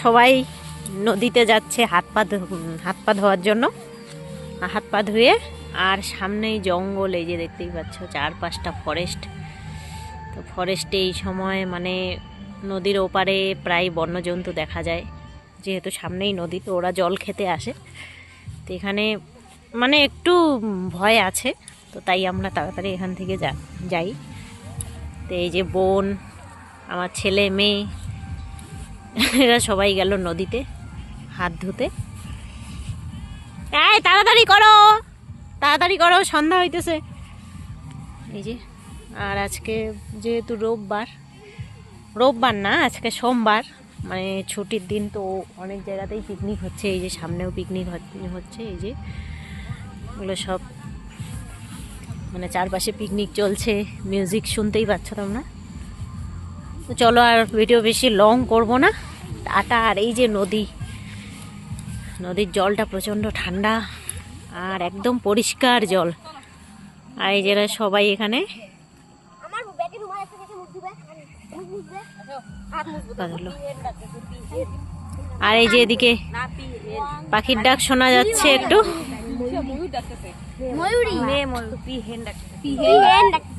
সবাই নদীতে যাচ্ছে হাত পা ধোয়ার জন্য। হাত পা ধুয়ে, আর সামনেই জঙ্গল, এই যে দেখতেই পাচ্ছ চারপাশটা ফরেস্ট। তো ফরেস্টে এই সময় মানে নদীর ওপারে প্রায় বন্যজন্তু দেখা যায়, যেহেতু সামনেই নদী, তো ওরা জল খেতে আসে। তো এখানে মানে একটু ভয় আছে, তো তাই আমরা তাড়াতাড়ি এখান থেকে যাই। তো এই যে বোন, আমার ছেলে মেয়ে, এরা সবাই গেল নদীতে হাত ধুতে। এই তাড়াতাড়ি করো, তাড়াতাড়ি করো, সন্ধ্যা হইতেছে। এই যে, আর আজকে যেহেতু রোববার না, আজকে সোমবার, মানে ছুটির দিন, তো অনেক জায়গাতেই পিকনিক হচ্ছে। এই যে সামনেও পিকনিক হচ্ছে, এই যে এগুলো সব মানে চারপাশে পিকনিক চলছে, মিউজিক শুনতেই পাচ্ছ তোমরা। তো চলো আর ভিডিও বেশি লং করব না, টাটা। আর এই যে নদীর জলটা প্রচণ্ড ঠান্ডা আর একদম পরিষ্কার জল। আর এই যারা সবাই এখানে, আর এই যে এদিকে পাখির ডাক শোনা যাচ্ছে একটু।